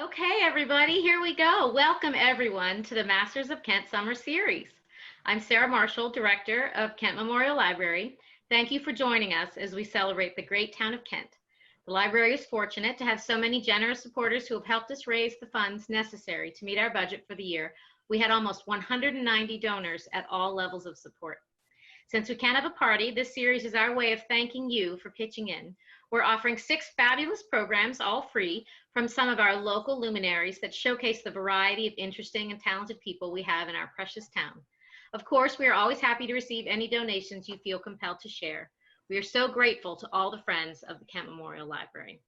Okay, everybody, here we go. Welcome, everyone, to the Masters of Kent Summer Series. I'm Sarah Marshall, Director of Kent Memorial Library. Thank you for joining us as we celebrate the great town of Kent. The library is fortunate to have so many generous supporters who have helped us raise the funds necessary to meet our budget for the year. We had almost 190 donors at all levels of support. Since we can't have a party, this series is our way of thanking you for pitching in. We're offering 6 fabulous programs, all free, from some of our local luminaries that showcase the variety of interesting and talented people we have in our precious town. Of course, we are always happy to receive any donations you feel compelled to share. We are so grateful to all the friends of the Kent Memorial Library.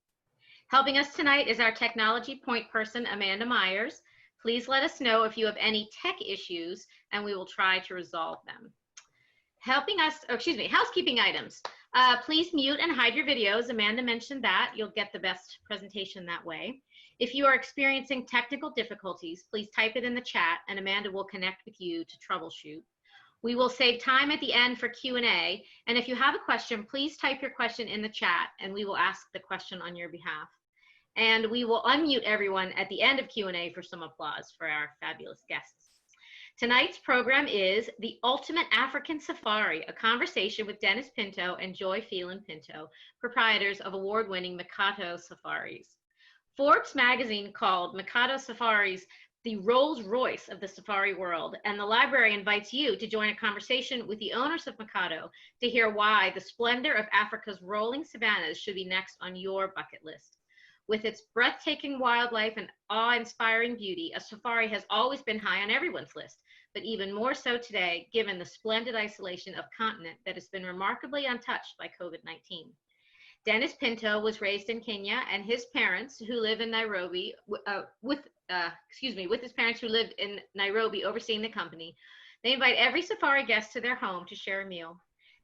Helping us tonight is our technology point person, Amanda Myers. Please let us know if you have any tech issues, and we will try to resolve them. Housekeeping items. Please mute and hide your videos. Amanda mentioned that. You'll get the best presentation that way. If you are experiencing technical difficulties, please type it in the chat and Amanda will connect with you to troubleshoot. We will save time at the end for Q&A. And if you have a question, please type your question in the chat and we will ask the question on your behalf. And we will unmute everyone at the end of Q&A for some applause for our fabulous guests. Tonight's program is The Ultimate African Safari, a conversation with Dennis Pinto and Joy Phelan-Pinto, proprietors of award-winning Mikado Safaris. Forbes magazine called Mikado Safaris the Rolls-Royce of the safari world, and the library invites you to join a conversation with the owners of Mikado to hear why the splendor of Africa's rolling savannas should be next on your bucket list. With its breathtaking wildlife and awe-inspiring beauty, a safari has always been high on everyone's list, but even more so today, given the splendid isolation of continent that has been remarkably untouched by COVID-19. Dennis Pinto was raised in Kenya, and his parents, who live in Nairobi, with his parents who lived in Nairobi overseeing the company, they invite every safari guest to their home to share a meal.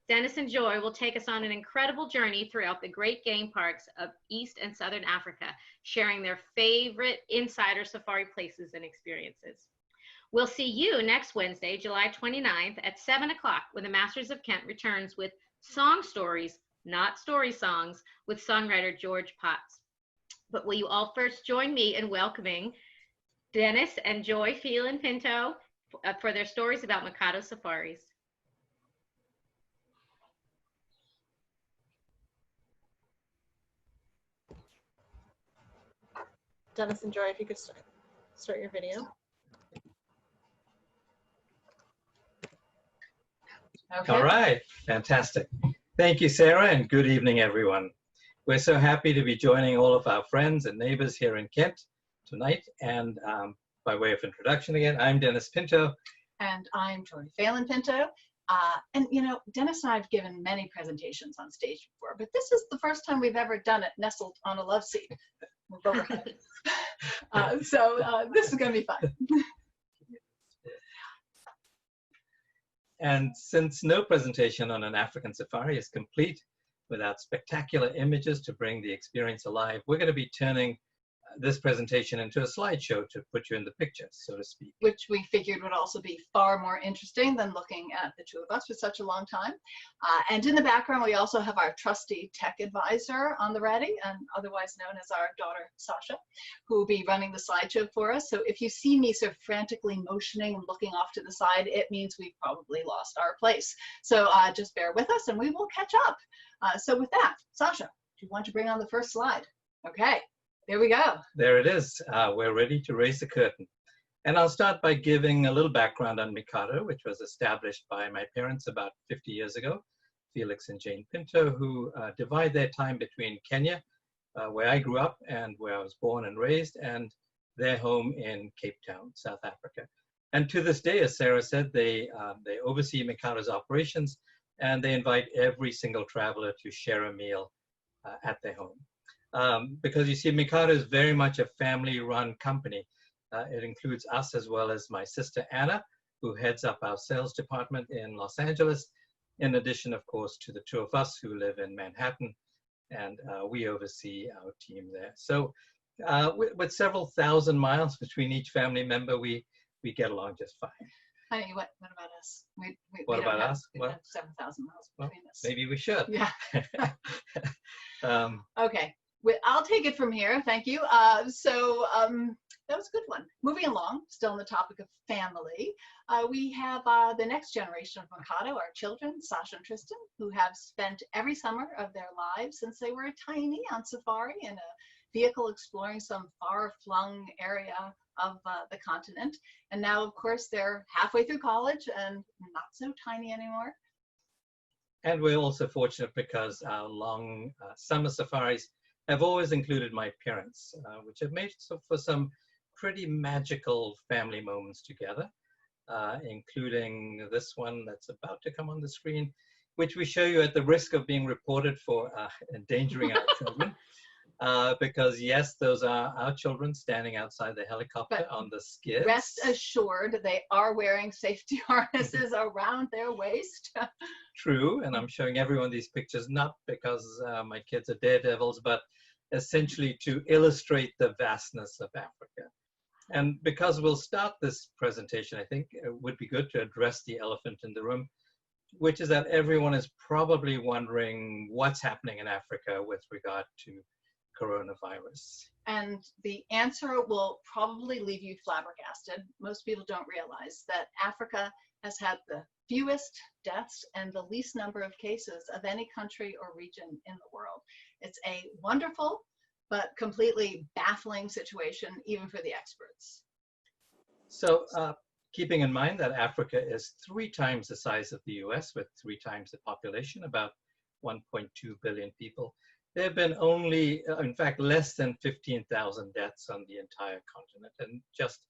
Dennis and Joy will take us on an incredible journey throughout the great game parks of East and Southern Africa, sharing their favorite insider safari places and experiences. We'll see you next Wednesday, July 29th at 7 o'clock when the Masters of Kent returns with Song Stories, not story songs, with songwriter George Potts. But will you all first join me in welcoming Dennis and Joy Phelan-Pinto for their stories about Mikado Safaris. Dennis and Joy, if you could start your video. Okay. All right, fantastic. Thank you, Sarah, and good evening, everyone. We're so happy to be joining all of our friends and neighbors here in Kent tonight. And by way of introduction again, I'm Dennis Pinto. And I'm Joy Phelan-Pinto. And you know, Dennis and I have given many presentations on stage before, but this is the first time we've ever done it nestled on a love seat. So this is going to be fun. And since no presentation on an African safari is complete without spectacular images to bring the experience alive, we're going to be turning this presentation into a slideshow to put you in the picture, so to speak. Which we figured would also be far more interesting than looking at the two of us for such a long time. And in the background, we also have our trusty tech advisor on the ready, and otherwise known as our daughter, Sasha, who will be running the slideshow for us. So if you see me sort of frantically motioning and looking off to the side, it means we've probably lost our place. So just bear with us and we will catch up. So with that, Sasha, do you want to bring on the first slide? Okay. There we go. There it is. We're ready to raise the curtain. And I'll start by giving a little background on Mikado, which was established by my parents about 50 years ago, Felix and Jane Pinto, who divide their time between Kenya, where I grew up and where I was born and raised, and their home in Cape Town, South Africa. And to this day, as Sarah said, they oversee Mikado's operations, and they invite every single traveler to share a meal at their home. Because you see, Mikado is very much a family-run company. It includes us as well as my sister Anna, who heads up our sales department in Los Angeles, in addition, of course, to the two of us who live in Manhattan, and we oversee our team there. So with several thousand miles between each family member, we get along just fine. Honey, what about us? What about us? Well, 7,000 miles between us. Maybe we should. Yeah. Okay. I'll take it from here. Thank you. That was a good one. Moving along, still on the topic of family, we have the next generation of Mikado, our children, Sasha and Tristan, who have spent every summer of their lives since they were tiny on safari in a vehicle exploring some far-flung area of the continent. And now, of course, they're halfway through college and not so tiny anymore. And we're also fortunate because our long summer safaris have always included my parents, which have made for some pretty magical family moments together, including this one that's about to come on the screen, which we show you at the risk of being reported for endangering our children. Because yes, those are our children standing outside the helicopter on the skids. Rest assured, they are wearing safety harnesses around their waist. True, and I'm showing everyone these pictures not because my kids are daredevils, but essentially to illustrate the vastness of Africa. And because we'll start this presentation, I think it would be good to address the elephant in the room, which is that everyone is probably wondering what's happening in Africa with regard to coronavirus. And the answer will probably leave you flabbergasted. Most people don't realize that Africa has had the fewest deaths and the least number of cases of any country or region in the world. It's a wonderful but completely baffling situation, even for the experts. So keeping in mind that Africa is 3 times the size of the US with 3 times the population, about 1.2 billion people, there have been only, in fact, less than 15,000 deaths on the entire continent and just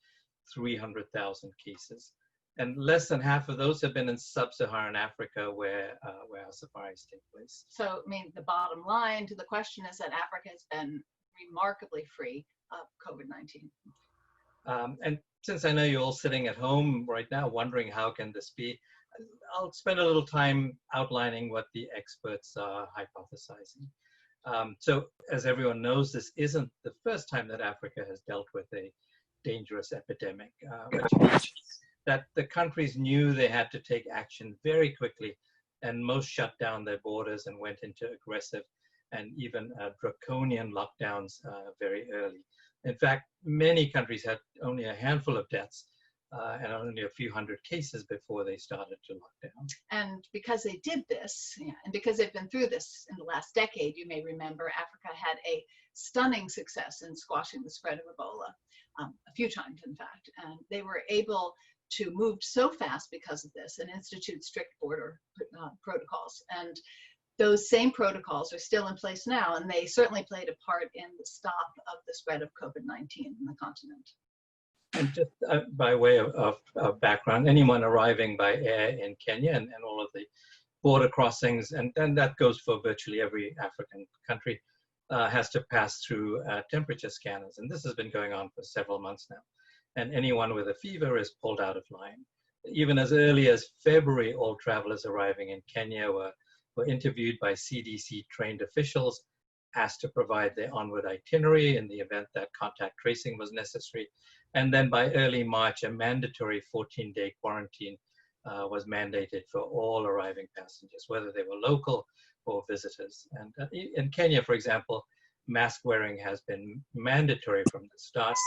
300,000 cases. And less than half of those have been in sub-Saharan Africa where our safaris take place. So, I mean, the bottom line to the question is that Africa has been remarkably free of COVID-19. And since I know you're all sitting at home right now wondering how can this be, I'll spend a little time outlining what the experts are hypothesizing. So as everyone knows, this isn't the first time that Africa has dealt with a dangerous epidemic, which means that the countries knew they had to take action very quickly, and most shut down their borders and went into aggressive and even draconian lockdowns very early. In fact, many countries had only a handful of deaths and only a few hundred cases before they started to lock down. And because they did this, and because they've been through this in the last decade, you may remember Africa had a stunning success in squashing the spread of Ebola, a few times in fact, and they were able to move so fast because of this and institute strict border protocols. And those same protocols are still in place now, and they certainly played a part in the stop of the spread of COVID-19 in the continent. And just by way of background, anyone arriving by air in Kenya and all of the border crossings, and that goes for virtually every African country, has to pass through temperature scanners. And this has been going on for several months now. And anyone with a fever is pulled out of line. Even as early as February, all travelers arriving in Kenya were interviewed by CDC-trained officials, asked to provide their onward itinerary in the event that contact tracing was necessary. And then by early March, a mandatory 14-day quarantine was mandated for all arriving passengers, whether they were local or visitors. And in Kenya, for example, mask wearing has been mandatory from the start.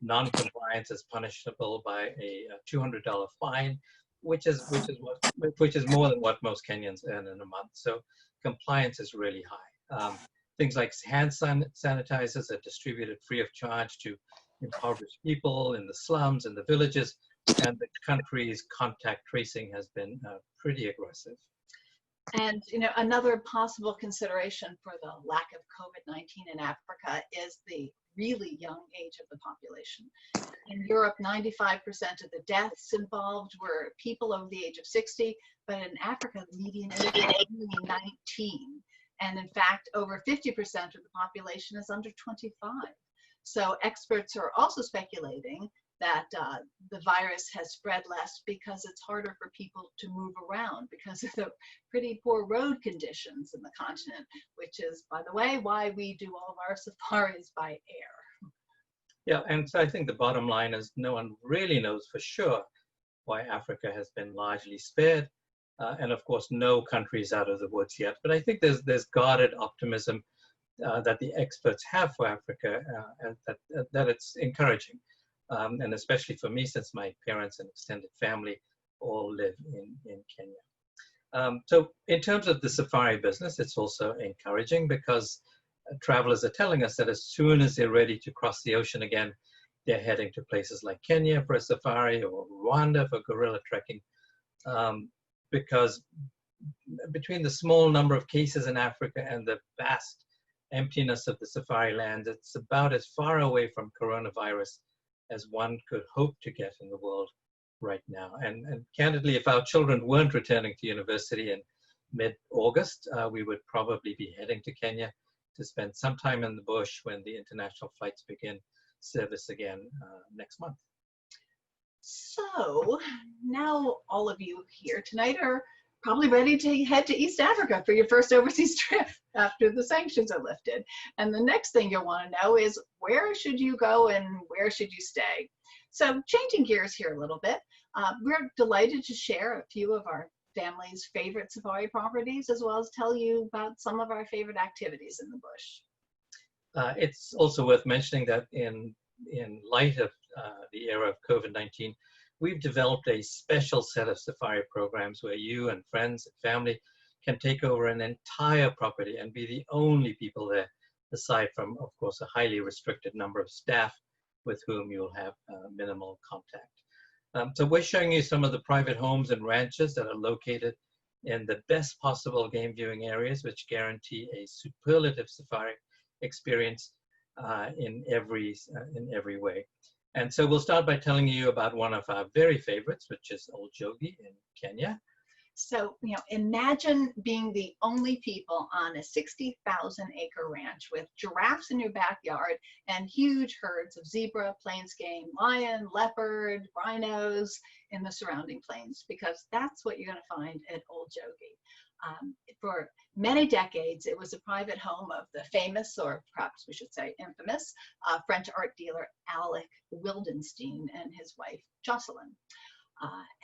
Non-compliance is punishable by a $200 fine, which is more than what most Kenyans earn in a month. So compliance is really high. Things like hand sanitizers are distributed free of charge to impoverished people in the slums and the villages, and the country's contact tracing has been pretty aggressive. And another possible consideration for the lack of COVID-19 in Africa is the really young age of the population. In Europe, 95% of the deaths involved were people over the age of 60, but in Africa, the median age is only 19. And in fact, over 50% of the population is under 25. So experts are also speculating that the virus has spread less because it's harder for people to move around because of the pretty poor road conditions in the continent, which is, by the way, why we do all of our safaris by air. Yeah, and so I think the bottom line is no one really knows for sure why Africa has been largely spared. And of course, no country is out of the woods yet. But I think there's guarded optimism that the experts have for Africa, and that it's encouraging. And especially for me, since my parents and extended family all live in Kenya. So in terms of the safari business, it's also encouraging because travelers are telling us that as soon as they're ready to cross the ocean again, they're heading to places like Kenya for a safari or Rwanda for gorilla trekking, because between the small number of cases in Africa and the vast emptiness of the safari land, it's about as far away from coronavirus as one could hope to get in the world right now. And candidly, if our children weren't returning to university in mid-August, we would probably be heading to Kenya to spend some time in the bush when the international flights begin service again next month. So now all of you here tonight are probably ready to head to East Africa for your first overseas trip after the sanctions are lifted. And the next thing you'll want to know is, where should you go and where should you stay? So changing gears here a little bit, we're delighted to share a few of our family's favorite safari properties, as well as tell you about some of our favorite activities in the bush. It's also worth mentioning that in light of the era of COVID-19, we've developed a special set of safari programs where you and friends and family can take over an entire property and be the only people there, aside from, of course, a highly restricted number of staff with whom you'll have minimal contact. So we're showing you some of the private homes and ranches that are located in the best possible game viewing areas, which guarantee a superlative safari experience in every way. And so we'll start by telling you about one of our very favorites, which is Old Yogi in Kenya. So, imagine being the only people on a 60,000 acre ranch with giraffes in your backyard and huge herds of zebra, plains game, lion, leopard, rhinos in the surrounding plains, because that's what you're going to find at Old Yogi. For many decades, it was a private home of the famous, or perhaps we should say infamous, French art dealer Alec Wildenstein and his wife Jocelyn.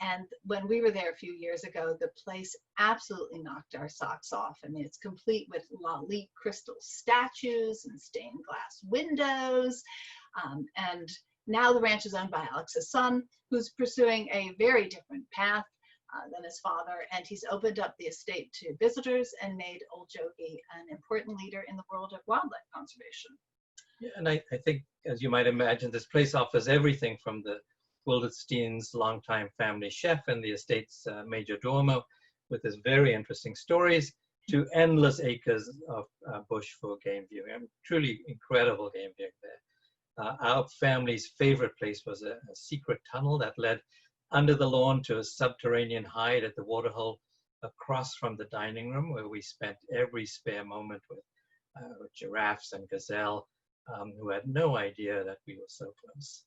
And when we were there a few years ago, the place absolutely knocked our socks off. I mean, it's complete with Lalique crystal statues and stained glass windows. And now the ranch is owned by Alex's son, who's pursuing a very different path than his father, and he's opened up the estate to visitors and made Old Yogi an important leader in the world of wildlife conservation. Yeah, and I think, as you might imagine, this place offers everything from the Wildenstein's longtime family chef and the estate's major domo with his very interesting stories, to endless acres of bush for game viewing. I mean, truly incredible game viewing there. Our family's favorite place was a secret tunnel that led under the lawn to a subterranean hide at the waterhole across from the dining room, where we spent every spare moment with giraffes and gazelle, who had no idea that we were so close.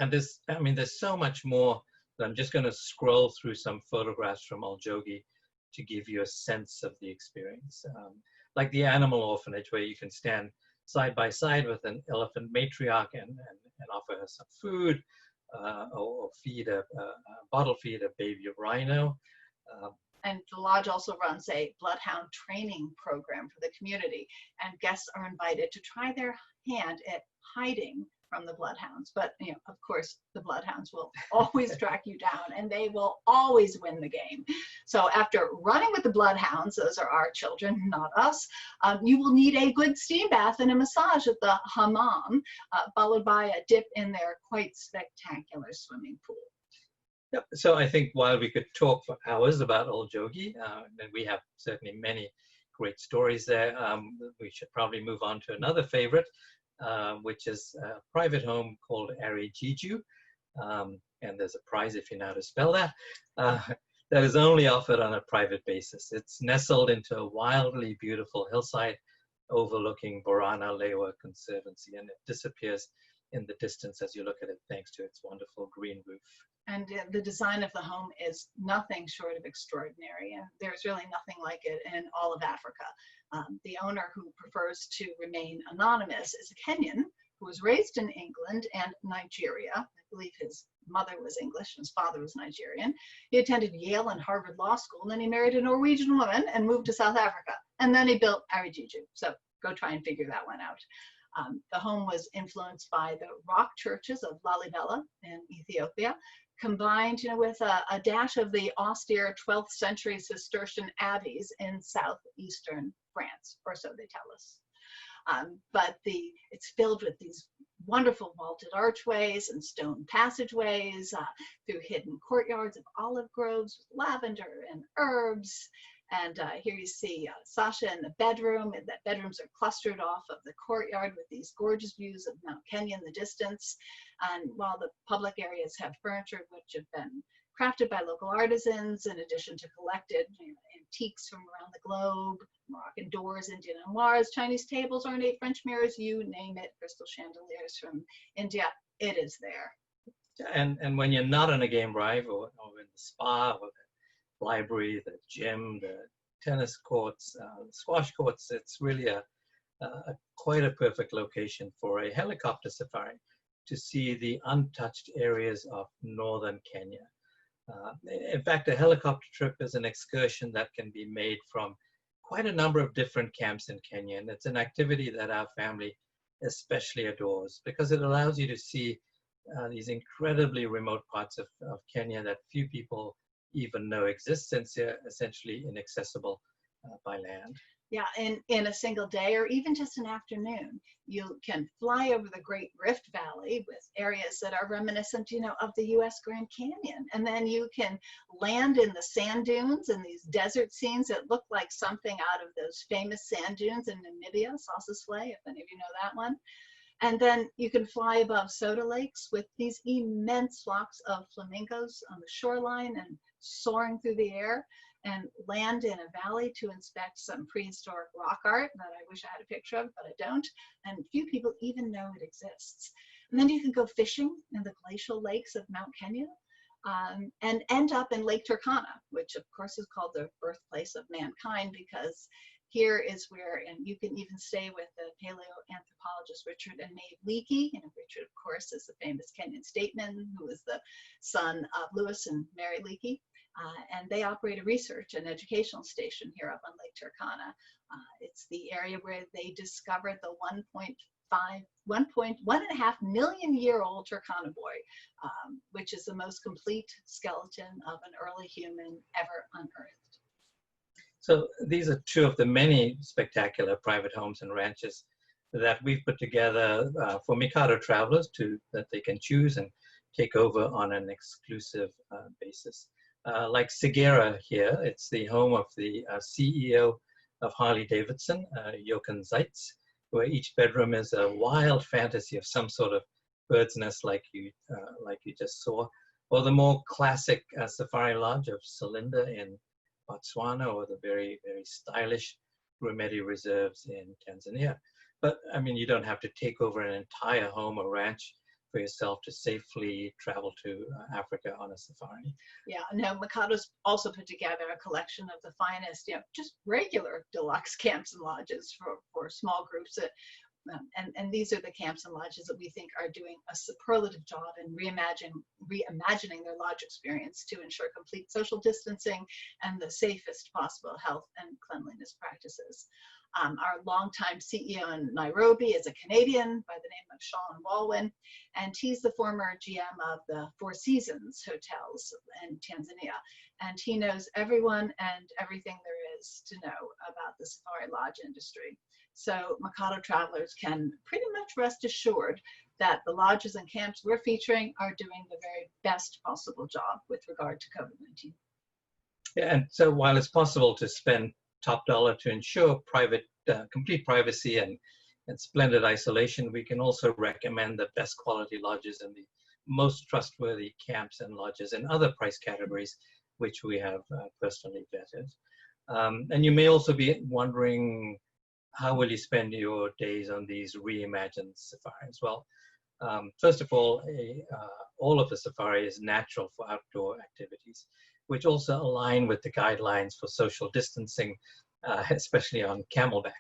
And there's so much more that I'm just going to scroll through some photographs from Old Yogi to give you a sense of the experience. Like the animal orphanage, where you can stand side by side with an elephant matriarch and offer her some food, or bottle feed a baby rhino. And the lodge also runs a bloodhound training program for the community, and guests are invited to try their hand at hiding from the bloodhounds. But of course, the bloodhounds will always track you down, and they will always win the game. So after running with the bloodhounds, those are our children, not us, you will need a good steam bath and a massage at the hammam, followed by a dip in their quite spectacular swimming pool. Yep. So I think while we could talk for hours about Old Yogi, and we have certainly many great stories there, we should probably move on to another favorite, which is a private home called Arijiju. And there's a prize if you know how to spell that. That is only offered on a private basis. It's nestled into a wildly beautiful hillside overlooking Borana Lewa Conservancy, and it disappears in the distance as you look at it, thanks to its wonderful green roof. And the design of the home is nothing short of extraordinary, and there's really nothing like it in all of Africa. The owner, who prefers to remain anonymous, is a Kenyan who was raised in England and Nigeria. I believe his mother was English and his father was Nigerian. He attended Yale and Harvard Law School, and then he married a Norwegian woman and moved to South Africa. and then he built Arijiju. So go try and figure that one out. The home was influenced by the rock churches of Lalibela in Ethiopia, combined with a dash of the austere 12th century Cistercian abbeys in southeastern France, or so they tell us. But it's filled with these wonderful vaulted archways and stone passageways through hidden courtyards of olive groves with lavender and herbs. And here you see Sasha in the bedroom, and that bedrooms are clustered off of the courtyard with these gorgeous views of Mount Kenya in the distance. And while the public areas have furniture which have been crafted by local artisans, in addition to collected antiques from around the globe, Moroccan doors, Indian armoires, Chinese tables, ornate French mirrors, you name it, crystal chandeliers from India, it is there. And when you're not on a game drive or in the spa or the library, the gym, the tennis courts, squash courts, it's really quite a perfect location for a helicopter safari to see the untouched areas of northern Kenya. In fact, a helicopter trip is an excursion that can be made from quite a number of different camps in Kenya, and it's an activity that our family especially adores because it allows you to see these incredibly remote parts of Kenya that few people even know exist, since they're essentially inaccessible by land. Yeah, in a single day or even just an afternoon, you can fly over the Great Rift Valley with areas that are reminiscent, of the U.S. Grand Canyon. And then you can land in the sand dunes and these desert scenes that look like something out of those famous sand dunes in Namibia, Sossusvlei, if any of you know that one. And then you can fly above soda lakes with these immense flocks of flamingos on the shoreline and soaring through the air, and land in a valley to inspect some prehistoric rock art that I wish I had a picture of, but I don't, and few people even know it exists. And then you can go fishing in the glacial lakes of Mount Kenya, and end up in Lake Turkana, which of course is called the birthplace of mankind, because here is where, and you can even stay with the paleoanthropologist Richard and Maeve Leakey. Richard, of course, is the famous Kenyan statesman who is the son of Lewis and Mary Leakey. And they operate a research and educational station here up on Lake Turkana. It's the area where they discovered the 1.5 million year old Turkana boy, which is the most complete skeleton of an early human ever unearthed. So these are two of the many spectacular private homes and ranches that we've put together for Mikado travelers that they can choose and take over on an exclusive basis. Like Segera here, it's the home of the CEO of Harley-Davidson, Jochen Zeitz, where each bedroom is a wild fantasy of some sort of bird's nest like you just saw, or the more classic safari lodge of Selinda in Botswana, or the very, very stylish Grumeti reserves in Tanzania. But I mean, you don't have to take over an entire home or ranch for yourself to safely travel to Africa on a safari. Yeah, no, Mikado's also put together a collection of the finest, just regular deluxe camps and lodges for small groups. And these are the camps and lodges that we think are doing a superlative job in reimagining their lodge experience to ensure complete social distancing and the safest possible health and cleanliness practices. Our longtime CEO in Nairobi is a Canadian by the name of Sean Walwyn, and he's the former GM of the Four Seasons hotels in Tanzania. And he knows everyone and everything there is to know about the safari lodge industry. So Mikado travelers can pretty much rest assured that the lodges and camps we're featuring are doing the very best possible job with regard to COVID-19. Yeah, and so while it's possible to spend top dollar to ensure complete privacy and splendid isolation, we can also recommend the best quality lodges and the most trustworthy camps and lodges in other price categories, which we have personally vetted. And you may also be wondering, how will you spend your days on these reimagined safaris? Well, first of all of the safari is natural for outdoor activities, which also align with the guidelines for social distancing, especially on camelback.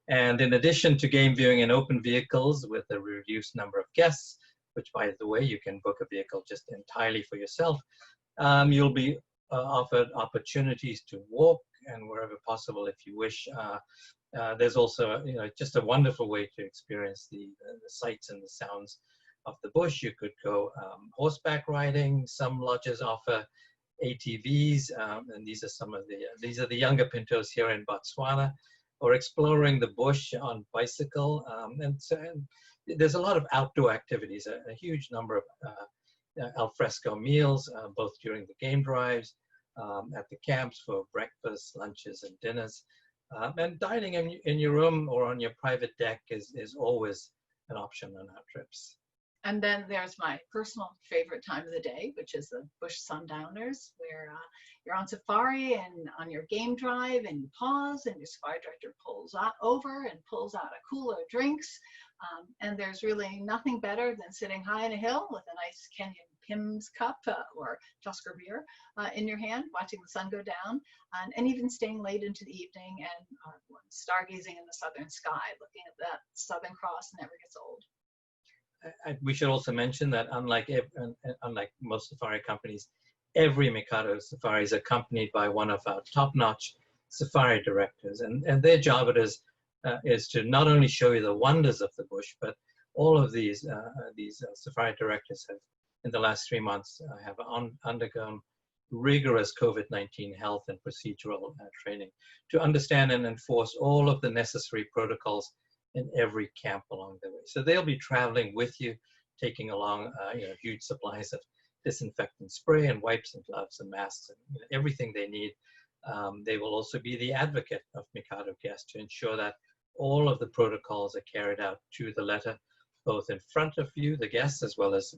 And in addition to game viewing in open vehicles with a reduced number of guests, which by the way, you can book a vehicle just entirely for yourself, you'll be offered opportunities to walk and wherever possible if you wish. There's also, just a wonderful way to experience the sights and the sounds of the bush. You could go horseback riding. Some lodges offer ATVs, and these are the younger pintos here in Botswana, or exploring the bush on bicycle. And there's a lot of outdoor activities, a huge number of al fresco meals, both during the game drives, at the camps for breakfast, lunches, and dinners. And dining in your room or on your private deck is always an option on our trips. And then there's my personal favorite time of the day, which is the bush sundowners, where you're on safari and on your game drive, and you pause, and your safari director pulls over and pulls out a cooler of drinks. And there's really nothing better than sitting high on a hill with a nice Kenyan Pimm's cup or Tusker beer in your hand, watching the sun go down, and even staying late into the evening and stargazing in the southern sky, looking at that Southern Cross never gets old. We should also mention that unlike most safari companies, every Mikado safari is accompanied by one of our top-notch safari directors, and their job it is to not only show you the wonders of the bush, but all of these safari directors have, in the last 3 months, have undergone rigorous COVID-19 health and procedural training to understand and enforce all of the necessary protocols in every camp along the way. So they'll be traveling with you, taking along huge supplies of disinfectant spray and wipes and gloves and masks and everything they need. They will also be the advocate of Mikado guests to ensure that all of the protocols are carried out to the letter, both in front of you, the guests, as well as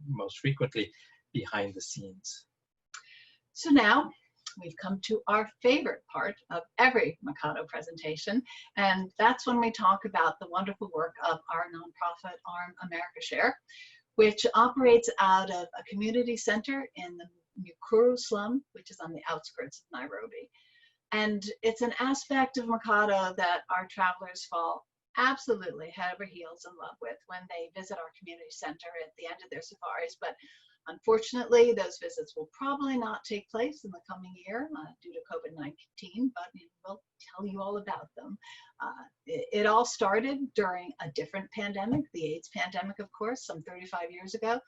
most frequently behind the scenes. So now we've come to our favorite part of every Mikado presentation, and that's when we talk about the wonderful work of our nonprofit arm, America Share, which operates out of a community center in the Mukuru slum, which is on the outskirts of Nairobi. And it's an aspect of Mikado that our travelers fall absolutely head over heels in love with when they visit our community center at the end of their safaris. But unfortunately, those visits will probably not take place in the coming year due to COVID-19, but we'll tell you all about them. It all started during a different pandemic, the AIDS pandemic, of course, some 35 years ago,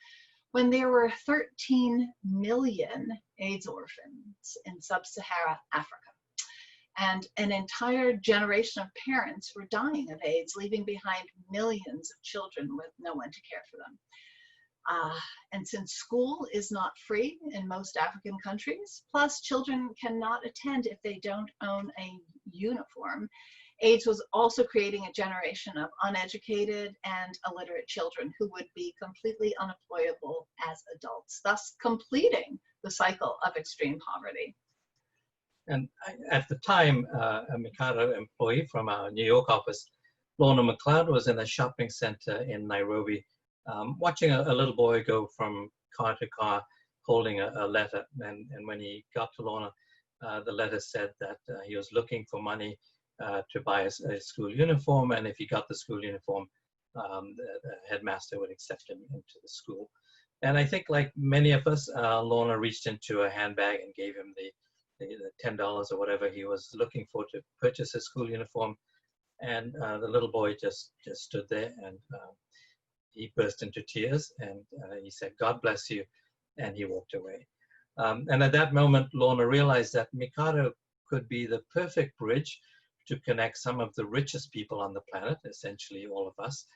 when there were 13 million AIDS orphans in sub-Saharan Africa. And an entire generation of parents were dying of AIDS, leaving behind millions of children with no one to care for them. And since school is not free in most African countries, plus children cannot attend if they don't own a uniform, AIDS was also creating a generation of uneducated and illiterate children who would be completely unemployable as adults, thus completing the cycle of extreme poverty. And at the time, a Mikado employee from our New York office, Lorna McLeod, was in a shopping center in Nairobi, watching a little boy go from car to car holding a letter. And when he got to Lorna, the letter said that he was looking for money to buy a school uniform, and if he got the school uniform, the headmaster would accept him into the school. And I think, like many of us, Lorna reached into a handbag and gave him the $10 or whatever he was looking for to purchase a school uniform. And the little boy just stood there, and he burst into tears, and he said, "God bless you," and he walked away. And at that moment, Lorna realized that Mikado could be the perfect bridge to connect some of the richest people on the planet, essentially all of us,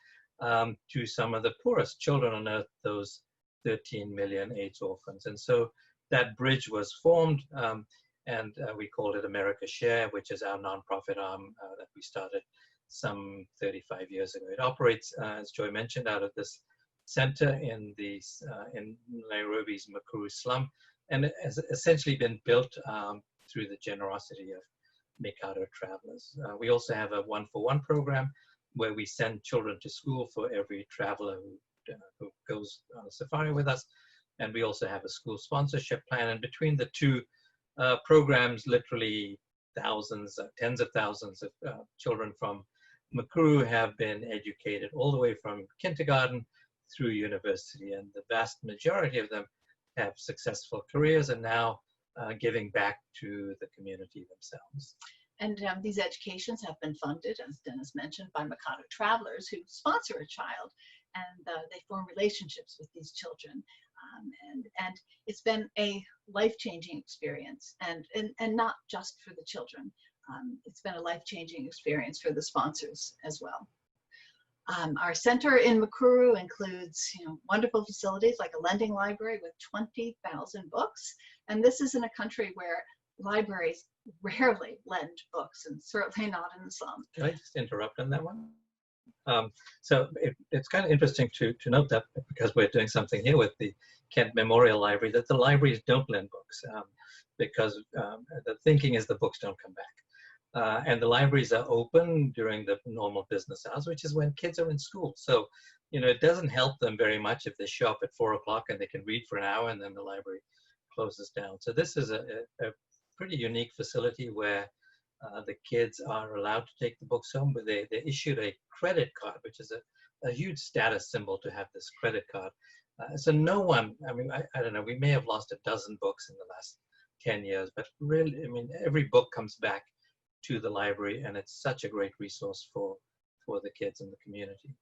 to some of the poorest children on earth, those 13 million AIDS orphans. And so that bridge was formed, and we called it America Share, which is our nonprofit arm that we started some 35 years ago. It operates, as Joy mentioned, out of this center in Nairobi's Mukuru slum, and it has essentially been built through the generosity of Mikado travelers. We also have a one-for-one program where we send children to school for every traveler who goes on a safari with us, and we also have a school sponsorship plan. And between the two programs, literally thousands, tens of thousands of children from Mukuru have been educated all the way from kindergarten through university, and the vast majority of them have successful careers and now giving back to the community themselves. And these educations have been funded, as Dennis mentioned, by Mikado Travelers, who sponsor a child, and they form relationships with these children. And it's been a life-changing experience, and not just for the children. It's been a life-changing experience for the sponsors as well. Our center in Makuru includes wonderful facilities like a lending library with 20,000 books. And this is in a country where libraries rarely lend books, and certainly not in the slums. Can I just interrupt on that one? So it's kind of interesting to note that, because we're doing something here with the Kent Memorial Library, that the libraries don't lend books, because the thinking is the books don't come back. And the libraries are open during the normal business hours, which is when kids are in school. So, it doesn't help them very much if they show up at 4 o'clock and they can read for an hour and then the library closes down. So this is a pretty unique facility where the kids are allowed to take the books home, but they issued a credit card, which is a huge status symbol to have this credit card. So no one, I don't know, we may have lost a dozen books in the last 10 years, but really, every book comes back to the library, and it's such a great resource for the kids in the community.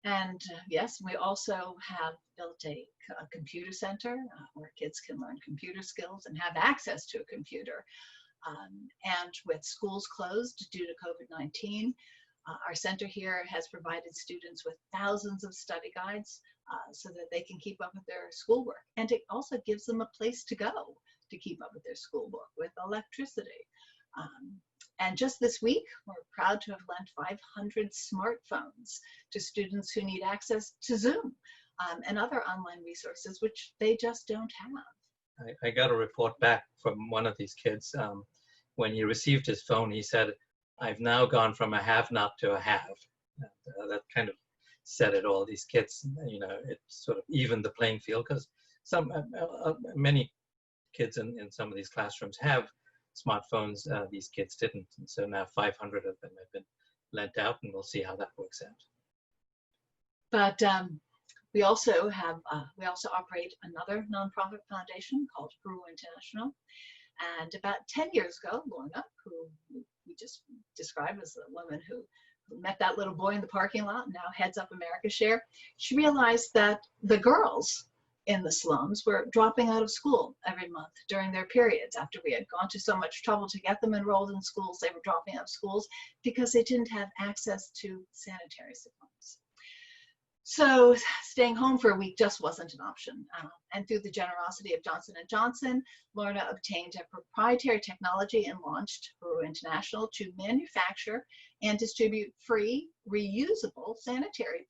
And yes, we also have built a computer center where kids can learn computer skills and have access to a computer. And with schools closed due to COVID-19, our center here has provided students with thousands of study guides so that they can keep up with their schoolwork. And it also gives them a place to go to keep up with their schoolwork with electricity. And just this week, we're proud to have lent 500 smartphones to students who need access to Zoom and other online resources, which they just don't have. I got a report back from one of these kids. When he received his phone, he said, "I've now gone from a have-not to a have." That kind of said it all. These kids, it sort of evened the playing field, because many kids in some of these classrooms have smartphones. These kids didn't, and so now 500 of them have been lent out, and we'll see how that works out. But we also operate another nonprofit foundation called Huru International. And about 10 years ago, Lorna, who we just described as the woman who met that little boy in the parking lot and now heads up America's Share, she realized that the girls in the slums were dropping out of school every month during their periods. After we had gone to so much trouble to get them enrolled in schools, they were dropping out of schools because they didn't have access to sanitary supplies. So staying home for a week just wasn't an option. And through the generosity of Johnson & Johnson, Lorna obtained a proprietary technology and launched Huru International to manufacture and distribute free, reusable sanitary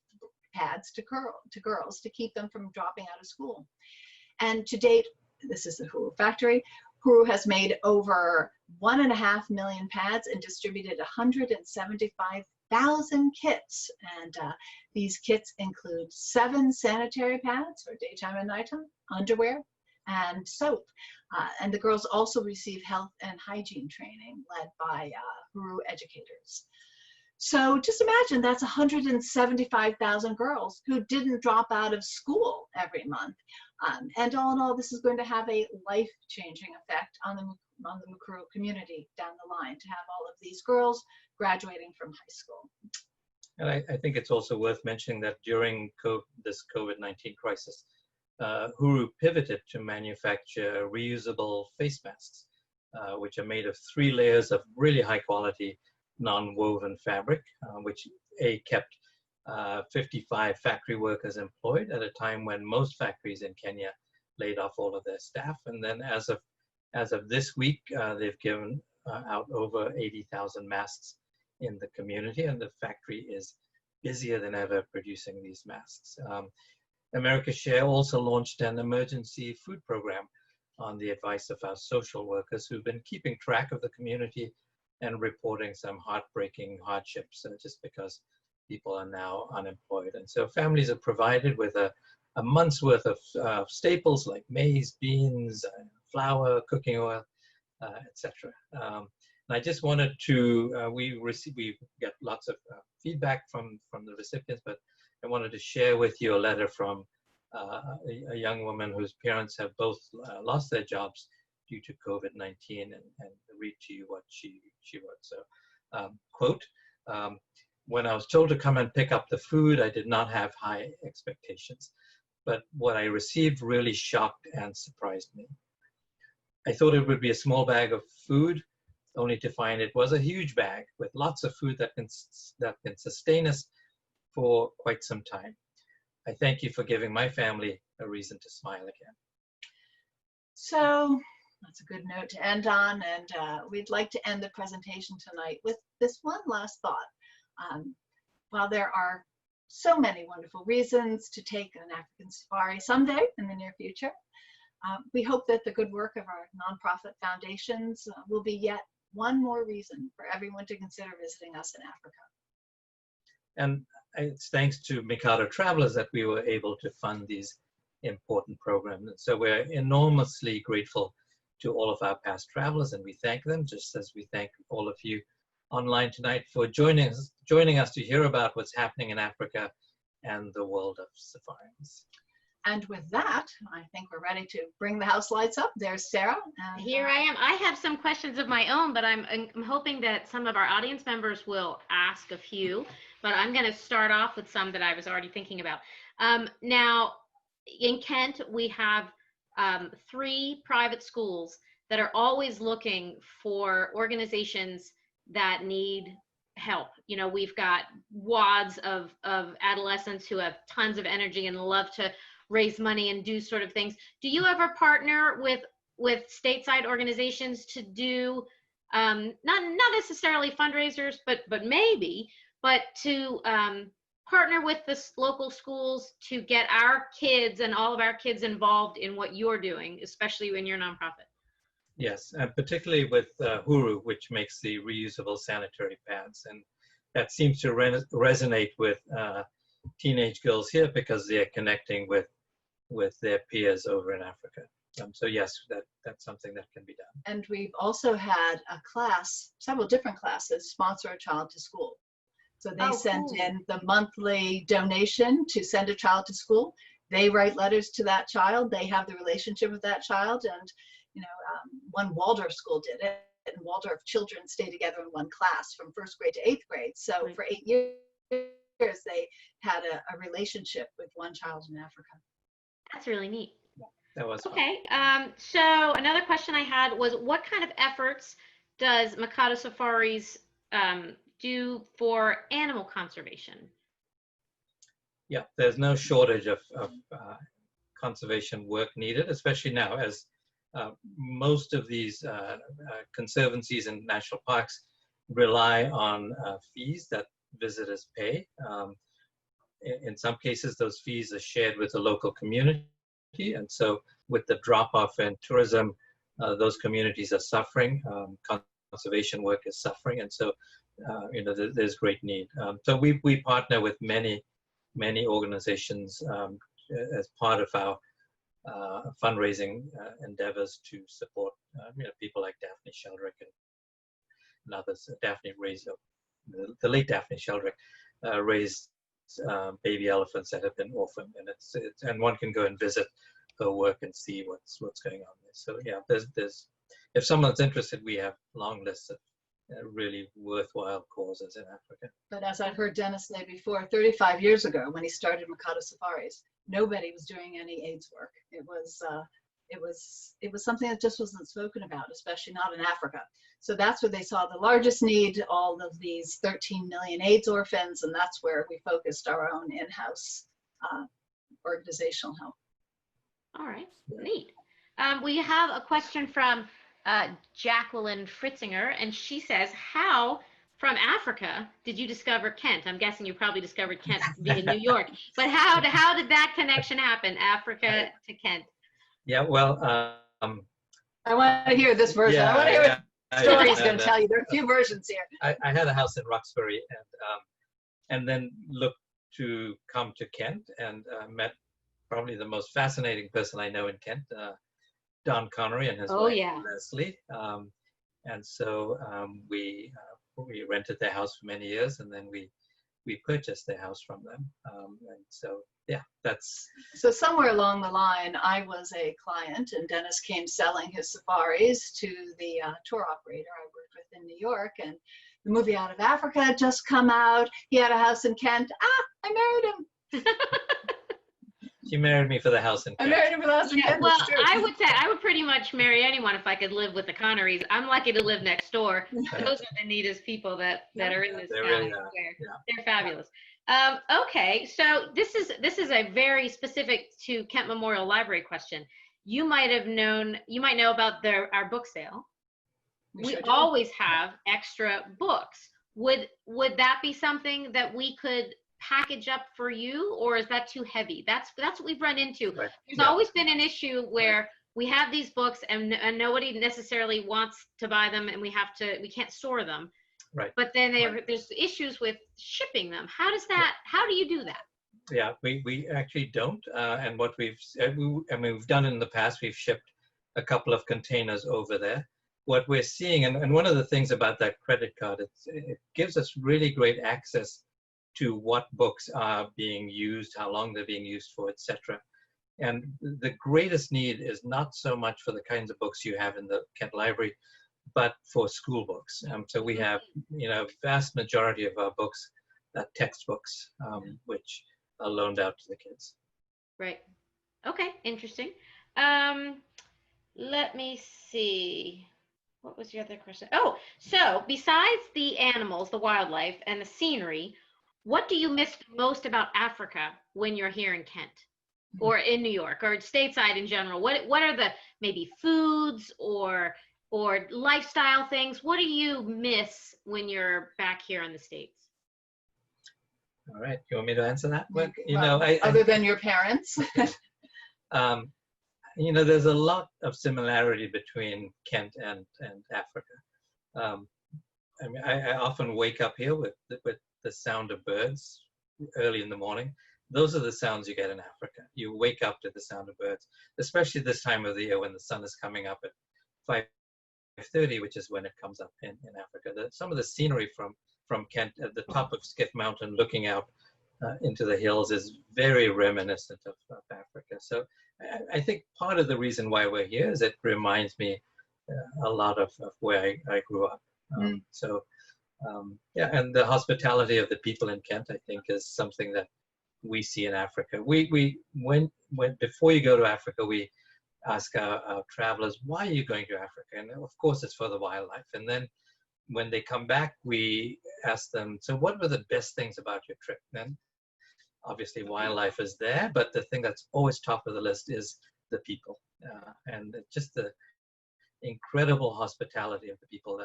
pads to girls to keep them from dropping out of school. And to date, this is the Huru factory, Huru has made over 1.5 million pads and distributed 175,000 kits. And these kits include 7 sanitary pads for daytime and nighttime, underwear, and soap. And the girls also receive health and hygiene training led by Huru educators. So just imagine that's 175,000 girls who didn't drop out of school every month. And all in all, this is going to have a life-changing effect on the Makuru community down the line, to have all of these girls graduating from high school. And I think it's also worth mentioning that during this COVID-19 crisis, Huru pivoted to manufacture reusable face masks, which are made of 3 layers of really high quality non-woven fabric, which kept 55 factory workers employed at a time when most factories in Kenya laid off all of their staff. And then as of this week, they've given out over 80,000 masks in the community, and the factory is busier than ever producing these masks. America's Share also launched an emergency food program on the advice of our social workers, who've been keeping track of the community and reporting some heartbreaking hardships just because people are now unemployed. And so families are provided with a month's worth of staples like maize, beans, flour, cooking oil, etc. And I just wanted to, we get lots of feedback from the recipients, but I wanted to share with you a letter from a young woman whose parents have both lost their jobs due to COVID-19, and read to you what she wrote. So, quote, when I was told to come and pick up the food, I did not have high expectations, but what I received really shocked and surprised me. I thought it would be a small bag of food, only to find it was a huge bag with lots of food that can sustain us for quite some time. I thank you for giving my family a reason to smile again. So that's a good note to end on, and we'd like to end the presentation tonight with this one last thought. While there are so many wonderful reasons to take an African safari someday in the near future, we hope that the good work of our nonprofit foundations will be yet one more reason for everyone to consider visiting us in Africa. And it's thanks to Mikado Travelers that we were able to fund these important programs. And so we're enormously grateful to all of our past travelers, and we thank them, just as we thank all of you online tonight for joining us to hear about what's happening in Africa and the world of safaris. And with that, I think we're ready to bring the house lights up. There's Sarah. And, here I am. I have some questions of my own, but I'm hoping that some of our audience members will ask a few. But I'm going to start off with some that I was already thinking about. Now, in Kent, we have 3 private schools that are always looking for organizations that need help. You know, we've got wads of adolescents who have tons of energy and love to raise money and do sort of things. Do you ever partner with stateside organizations to do not necessarily fundraisers, but to partner with the local schools to get our kids and all of our kids involved in what you're doing, especially in your nonprofit? Yes, and particularly with Huru, which makes the reusable sanitary pads, and that seems to resonate with teenage girls here because they're connecting with their peers over in Africa. So yes, that's something that can be done. And we've also had a class, several different classes, sponsor a child to school. So they send in the monthly donation to send a child to school. They write letters to that child. They have the relationship with that child. And, you know, one Waldorf school did it. And Waldorf children stay together in one class from 1st grade to 8th grade. So for 8 years, they had a relationship with one child in Africa. That's really neat. That was okay. So another question I had was, what kind of efforts does Mikado Safaris do for animal conservation? Yeah, there's no shortage of conservation work needed, especially now, as most of these conservancies and national parks rely on fees that visitors pay. In some cases, those fees are shared with the local community. And so with the drop-off in tourism, those communities are suffering. Conservation work is suffering. And so, you know, there's great need. So we partner with many organizations as part of our fundraising endeavors to support you know, people like Daphne Sheldrick and others. Daphne raised, the late Daphne Sheldrick raised baby elephants that have been orphaned, and and one can go and visit her work and see what's going on there. So yeah, there's if someone's interested, we have long lists of really worthwhile causes in Africa. But as I heard Dennis say before, 35 years ago when he started Mikado Safaris, nobody was doing any AIDS work. It was something that just wasn't spoken about, especially not in Africa. So that's where they saw the largest need, all of these 13 million AIDS orphans, and that's where we focused our own in-house organizational help. All right, neat. We have a question from Jacqueline Fritzinger, and she says, how from Africa did you discover Kent? I'm guessing you probably discovered Kent via New York, but how did that connection happen, Africa to Kent? Yeah, well, I want to hear this version. Yeah, I want to hear what the story's going to tell you. There are a few versions here. I had a house in Roxbury, and then looked to come to Kent, and met probably the most fascinating person I know in Kent, Don Connery and his wife Leslie. And so we rented their house for many years, and then we we purchased their house from them. And so, yeah, that's... So somewhere along the line, I was a client, and Dennis came selling his safaris to the tour operator I worked with in New York, and the movie Out of Africa had just come out. He had a house in Kent. I married him. She married me for the house in Kent. I married him for the house in Kent. Well, I would say I would pretty much marry anyone if I could live with the Connerys. I'm lucky to live next door. Those are the neatest people that are in this town. Really They're fabulous. Okay, so this is a very specific to Kent Memorial Library question. You might know about our book sale. We always have extra books. Would that be something that we could package up for you, or is that too heavy? That's what we've run into. Right. There's always been an issue where we have these books and nobody necessarily wants to buy them, and we can't store them. Right. But then there's issues with shipping them. How do you do that? Yeah, we actually don't. And what we've done in the past, we've shipped a couple of containers over there. What we're seeing, and one of the things about that credit card, it gives us really great access to what books are being used, how long they're being used for, etc. And the greatest need is not so much for the kinds of books you have in the Kent Library, but for school books. So we have, vast majority of our books, textbooks, which are loaned out to the kids. Right. Okay, interesting. Let me see. What was your other question? Oh, so besides the animals, the wildlife, and the scenery, what do you miss most about Africa when you're here in Kent or in New York or stateside in general? What are the maybe foods or lifestyle things? What do you miss when you're back here in the States? All right, you want me to answer that? Well, other than your parents. There's a lot of similarity between Kent and Africa. I often wake up here with the sound of birds early in the morning. Those are the sounds you get in Africa. You wake up to the sound of birds, especially this time of the year when the sun is coming up at 5:30, which is when it comes up in Africa. Some of the scenery from Kent at the top of Skiff Mountain looking out into the hills is very reminiscent of Africa. So I think part of the reason why we're here is it reminds me a lot of where I grew up. And the hospitality of the people in Kent, I think, is something that we see in Africa. When before you go to Africa, we ask our travelers, why are you going to Africa? And of course, it's for the wildlife. And then when they come back, we ask them, so what were the best things about your trip? And obviously, wildlife is there, but the thing that's always top of the list is the people, and just the incredible hospitality of the people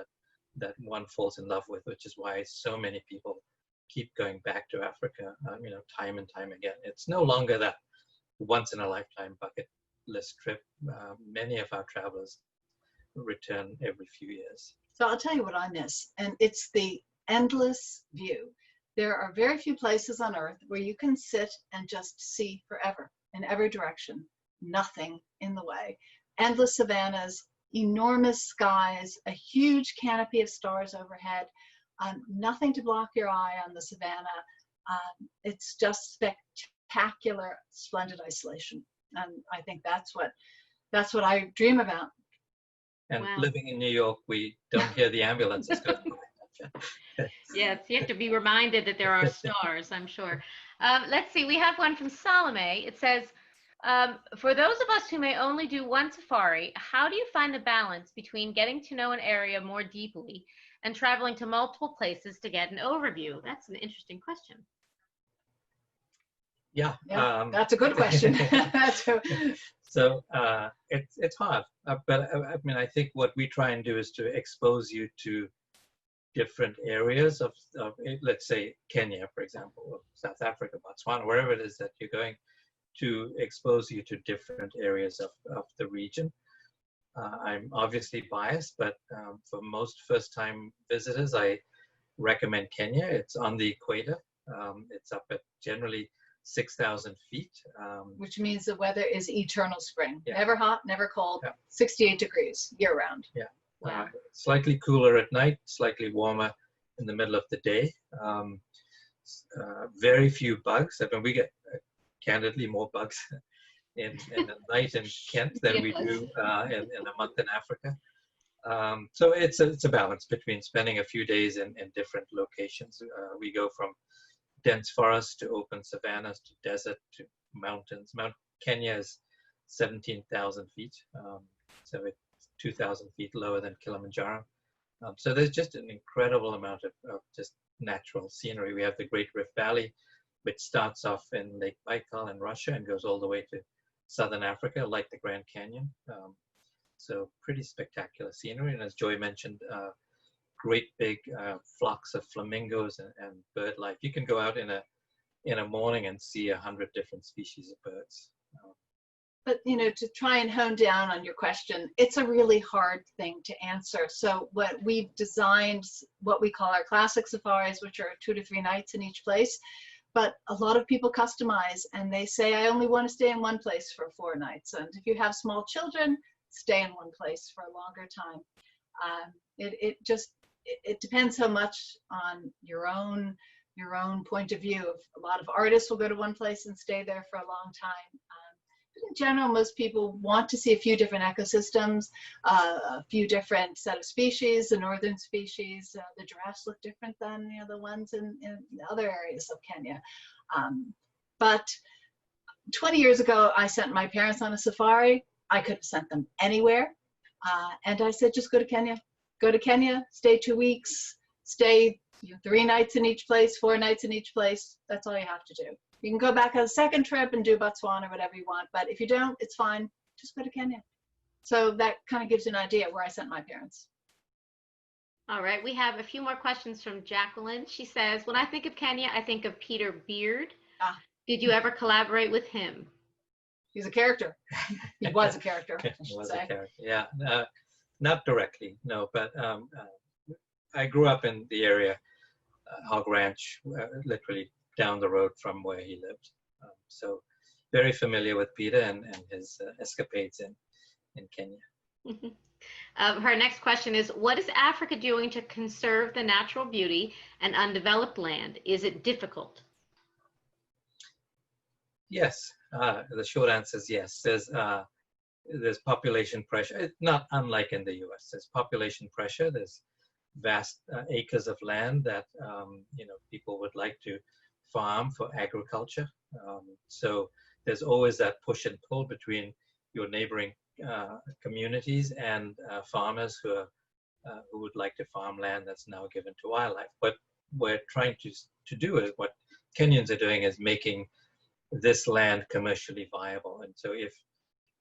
that one falls in love with, which is why so many people keep going back to Africa, time and time again. It's no longer that once in a lifetime bucket list trip. Many of our travelers return every few years. So I'll tell you what I miss, and it's the endless view. There are very few places on earth where you can sit and just see forever in every direction, nothing in the way. Endless savannas, enormous skies, a huge canopy of stars overhead, nothing to block your eye on the savannah. It's just spectacular, splendid isolation. And I think that's what I dream about. And living in New York, we don't hear the ambulances going by. Yes, you have to be reminded that there are stars, I'm sure. Let's see, we have one from Salome. It says, for those of us who may only do one safari, how do you find the balance between getting to know an area more deeply and traveling to multiple places to get an overview? That's an interesting question. Yeah, that's a good question. So it's hard, but I think what we try and do is to expose you to different areas of let's say Kenya, for example, or South Africa, Botswana, wherever it is that you're going, to expose you to different areas of the region. I'm obviously biased, but for most first-time visitors, I recommend Kenya. It's on the equator. It's up at generally 6,000 feet. Which means the weather is eternal spring. Yeah. Never hot, never cold, 68 degrees year-round. Yeah. Wow. Slightly cooler at night, slightly warmer in the middle of the day. very few bugs. I mean, we get candidly more bugs in a night in Kent than we do in a month in Africa. So it's a balance between spending a few days in different locations. We go from dense forest to open savannas to desert to mountains. Mount Kenya is 17,000 feet, so it's 2,000 feet lower than Kilimanjaro. So there's just an incredible amount of just natural scenery. We have the Great Rift Valley, which starts off in Lake Baikal in Russia and goes all the way to southern Africa, like the Grand Canyon. So pretty spectacular scenery. And as Joy mentioned, great big flocks of flamingos and bird life. You can go out in a morning and see 100 different species of birds. But, you know, to try and hone down on your question, it's a really hard thing to answer. So what we've designed, what we call our classic safaris, which are 2 to 3 nights in each place. But a lot of people customize and they say, I only want to stay in one place for 4 nights. And if you have small children, stay in one place for a longer time. It depends so much on your own point of view. A lot of artists will go to one place and stay there for a long time. But in general, most people want to see a few different ecosystems, a few different set of species. The northern species, the giraffes look different than the ones in other areas of Kenya. But 20 years ago, I sent my parents on a safari. I could have sent them anywhere. And I said, just go to Kenya. Go to Kenya, stay 2 weeks, stay 3 nights in each place, 4 nights in each place. That's all you have to do. You can go back on a second trip and do Botswana or whatever you want, but if you don't, it's fine. Just go to Kenya. So that kind of gives you an idea where I sent my parents. All right, we have a few more questions from Jacqueline. She says, when I think of Kenya, I think of Peter Beard. Did you ever collaborate with him? He's a character. He was a character, I He should was say. a character. Yeah, not directly, no, but I grew up in the area, Hog Ranch, literally down the road from where he lived. So very familiar with Peter and his escapades in Kenya. Her next question is, what is Africa doing to conserve the natural beauty and undeveloped land? Is it difficult? Yes, the short answer is yes. There's population pressure, not unlike in the US. There's population pressure. There's vast acres of land that people would like to farm for agriculture. So there's always that push and pull between your neighboring communities and farmers who would like to farm land that's now given to wildlife. What we're trying to do is, what Kenyans are doing is making this land commercially viable. And so if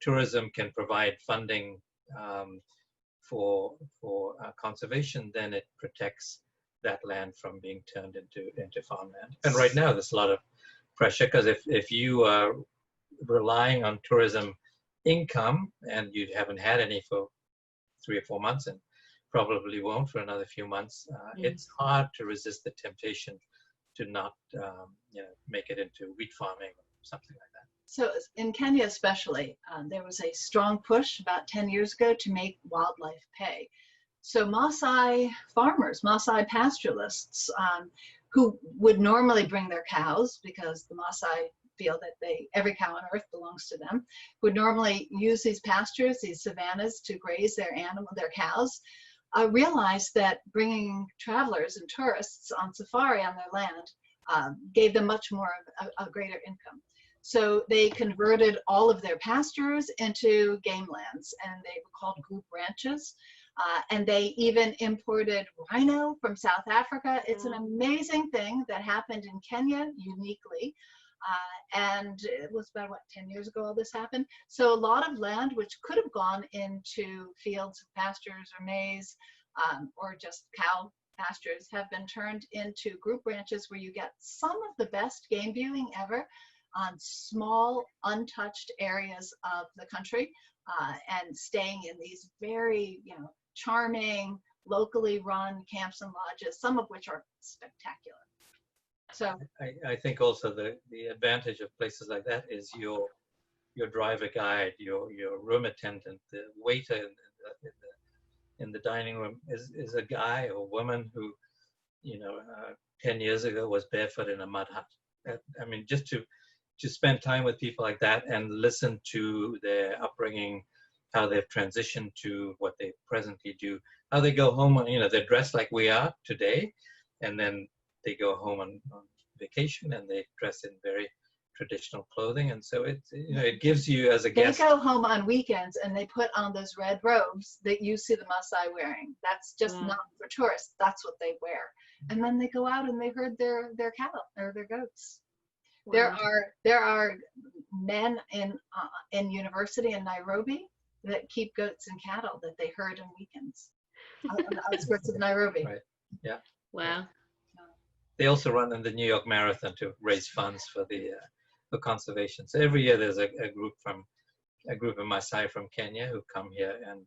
tourism can provide funding for conservation, then it protects that land from being turned into farmland. And right now there's a lot of pressure, because if you are relying on tourism income and you haven't had any for 3 or 4 months and probably won't for another few months, it's hard to resist the temptation to not make it into wheat farming or something like that. So in Kenya especially, there was a strong push about 10 years ago to make wildlife pay. So Maasai farmers, Maasai pastoralists, who would normally bring their cows, because the Maasai feel that every cow on earth belongs to them, would normally use these pastures, these savannas, to graze their cows, realized that bringing travelers and tourists on safari on their land gave them much more of a greater income. So they converted all of their pastures into game lands, and they were called group ranches. And they even imported rhino from South Africa. It's an amazing thing that happened in Kenya uniquely. And it was about, 10 years ago all this happened? So a lot of land which could have gone into fields, pastures, or maize, or just cow pastures, have been turned into group ranches where you get some of the best game viewing ever on small, untouched areas of the country, and staying in these very, charming, locally run camps and lodges, some of which are spectacular. So I think also the advantage of places like that is your driver guide, your room attendant, the waiter in the dining room is a guy or woman who 10 years ago was barefoot in a mud hut. I mean, just to spend time with people like that and listen to their upbringing, how they've transitioned to what they presently do, how they go home, they're dressed like we are today, and then they go home on vacation and they dress in very traditional clothing. And so it gives you as a guest. They go home on weekends and they put on those red robes that you see the Maasai wearing. That's just not for tourists. That's what they wear. And then they go out and they herd their cattle or their goats. Wow. There are men in university in Nairobi that keep goats and cattle that they herd on weekends on the outskirts of Nairobi. Right. Yeah. Wow. They also run in the New York Marathon to raise funds for conservation. So every year there's a group of Maasai from Kenya who come here, and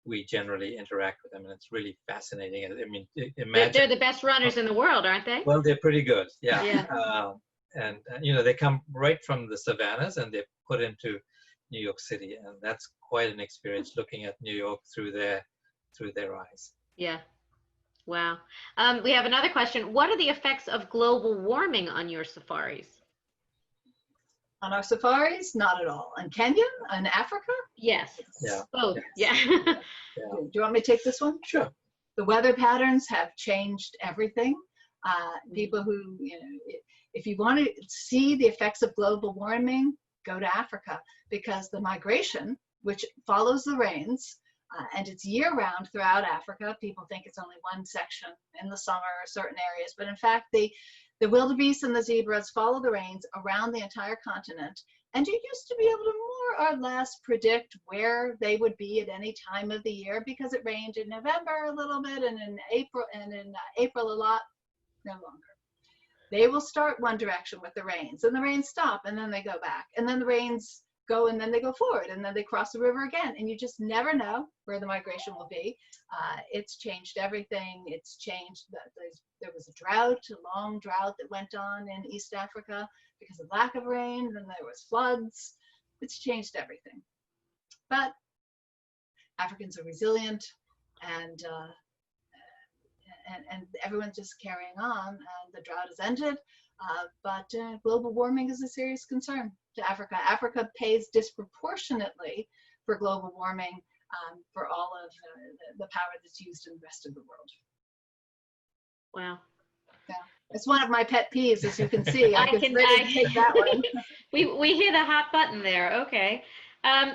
we generally interact with them, and it's really fascinating. I mean, imagine they're the best runners in the world, aren't they? Well, they're pretty good. Yeah. Yeah. And they come right from the savannas and they're put into New York City, and that's quite an experience looking at New York through their eyes. Yeah. Wow. We have another question. What are the effects of global warming on your safaris? On our safaris, not at all. In Kenya, in Africa? Yes. Yeah. Both. Yes. Yeah. Do you want me to take this one? Sure. The weather patterns have changed everything. People who, if you want to see the effects of global warming, go to Africa, because the migration, which follows the rains, and it's year-round throughout Africa. People think it's only one section in the summer or certain areas, but in fact, the wildebeest and the zebras follow the rains around the entire continent. And you used to be able to more or less predict where they would be at any time of the year, because it rained in November a little bit and in April a lot. No longer. They will start one direction with the rains, and the rains stop, and then they go back, and then the rains go, and then they go forward, and then they cross the river again, and you just never know where the migration will be. It's changed everything. It's changed. There was a drought, a long drought that went on in East Africa because of lack of rain. Then there was floods. It's changed everything. But Africans are resilient, and everyone's just carrying on, and the drought has ended. But global warming is a serious concern to Africa. Africa pays disproportionately for global warming for all of the power that's used in the rest of the world. Wow. Yeah, it's one of my pet peeves, as you can see. I can take that one. We hit a hot button there. Okay.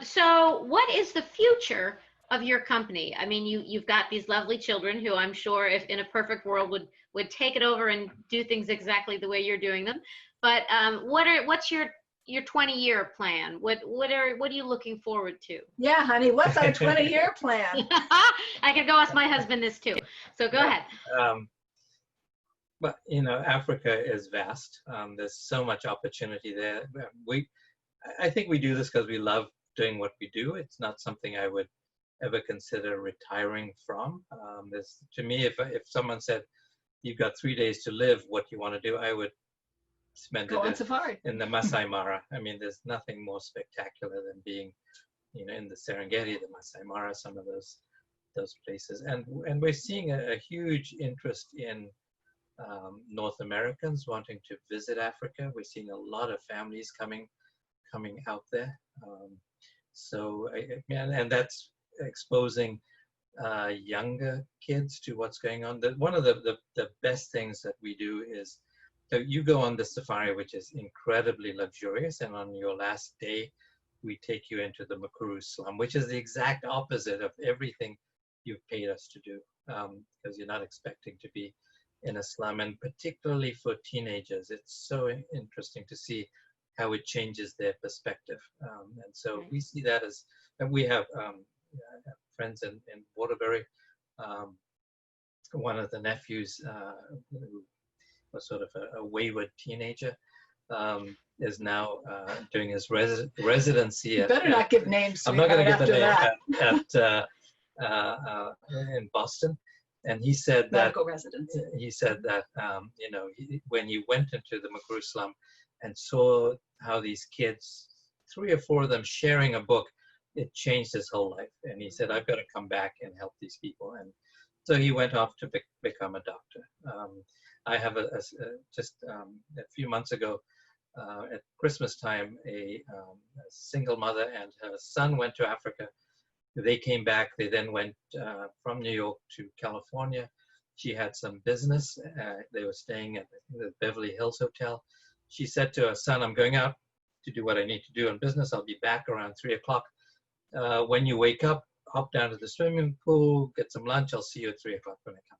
So what is the future of your company? I mean, you've got these lovely children who I'm sure, if in a perfect world, would take it over and do things exactly the way you're doing them. But what's your 20-year plan? What are you looking forward to? Yeah, honey, what's our 20-year plan? I could go ask my husband this too. So go ahead. But Africa is vast. There's so much opportunity there. I think we do this because we love doing what we do. It's not something I would ever consider retiring from. To me, if someone said, you've got 3 days to live, what you want to do, I would spend it in the Masai Mara. I mean, there's nothing more spectacular than being, in the Serengeti, the Masai Mara, some of those places. And we're seeing a huge interest in North Americans wanting to visit Africa. We're seeing a lot of families coming out there. And that's exposing younger kids to what's going on. One of the best things that we do is, so you go on the safari, which is incredibly luxurious, and on your last day, we take you into the Makuru slum, which is the exact opposite of everything you've paid us to do, because you're not expecting to be in a slum. And particularly for teenagers, it's so interesting to see how it changes their perspective. And so we see that as, and we have friends in Waterbury. One of the nephews, who was sort of a wayward teenager, is now doing his residency. You better not give names. I'm not going to give the name in Boston. And he said medical residency. He said that when he went into the Makuru slum and saw how these kids, 3 or 4 of them sharing a book, it changed his whole life. And he said, I've got to come back and help these people. And so he went off to become a doctor. I have just a few months ago, at Christmas time, a single mother and her son went to Africa. They came back. They then went from New York to California. She had some business. They were staying at the Beverly Hills Hotel. She said to her son, I'm going out to do what I need to do in business. I'll be back around 3 o'clock. When you wake up, hop down to the swimming pool, get some lunch. I'll see you at 3 o'clock when I come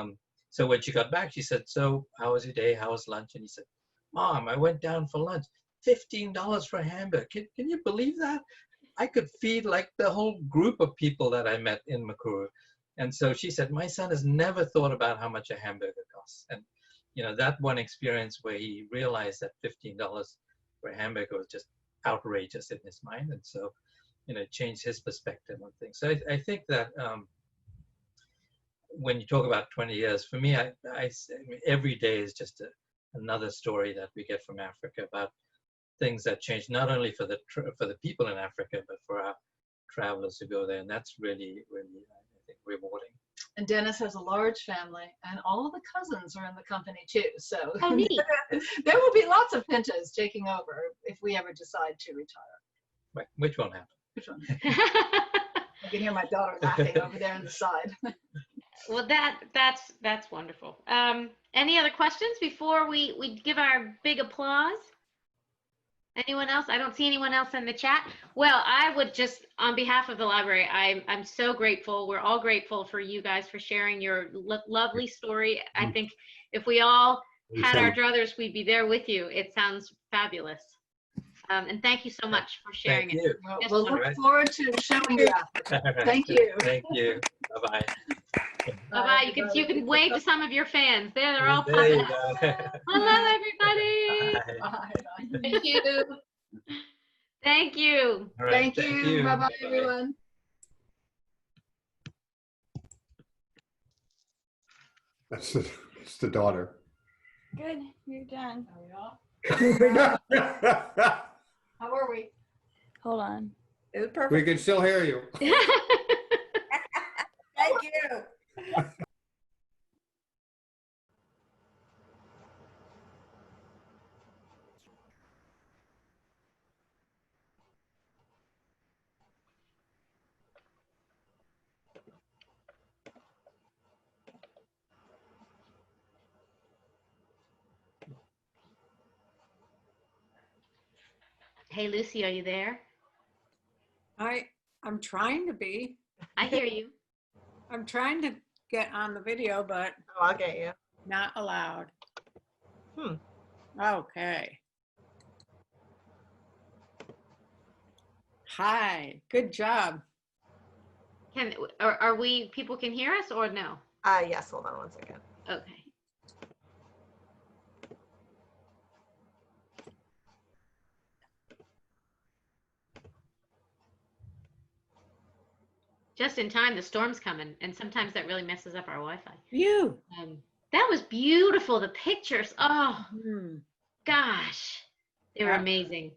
back. So when she got back, she said, so how was your day? How was lunch? And he said, Mom, I went down for lunch. $15 for a hamburger. Can you believe that? I could feed like the whole group of people that I met in Makuru. And so she said, my son has never thought about how much a hamburger costs. And, you know, that one experience where he realized that $15 for a hamburger was just outrageous in his mind. And so, you know, it changed his perspective on things. So I think that when you talk about 20 years, for me, I mean, every day is just another story that we get from Africa about things that change not only for the people in Africa, but for our travelers who go there. And that's really, really, I think, rewarding. And Dennis has a large family, and all of the cousins are in the company too. So Oh, neat. there will be lots of Pintos taking over if we ever decide to retire. Right. Which won't happen. Which one? I can hear my daughter laughing over there on the side. Well, that's wonderful. Any other questions before we give our big applause? Anyone else? I don't see anyone else in the chat. Well, I would just, on behalf of the library, I'm so grateful. We're all grateful for you guys for sharing your lovely story. I think if we all had our druthers, we'd be there with you. It sounds fabulous. And thank you so much for sharing Thank you. it. We'll look forward to showing you after. Thank you. Thank you. Bye-bye. Bye-bye. You can wave to some of your fans. They're all There you pumped. go. Hello, everybody. Bye. Bye. Thank you. Thank you. All right, Thank you. Bye-bye, everyone. It's the daughter. Good, you're done. How are we? Hold on. It was perfect. We can still hear you. Thank you. Hey, Lucy, are you there? I'm trying to be. I hear you. I'm trying to get on the video, but Oh, I'll get you. not allowed. Hmm. Okay. Hi, good job. Are we, people can hear us or no? Yes, hold on one second. Okay. Just in time, the storm's coming, and sometimes that really messes up our Wi-Fi. You. That was beautiful. The pictures. Oh, Hmm. gosh. They were Yeah. amazing.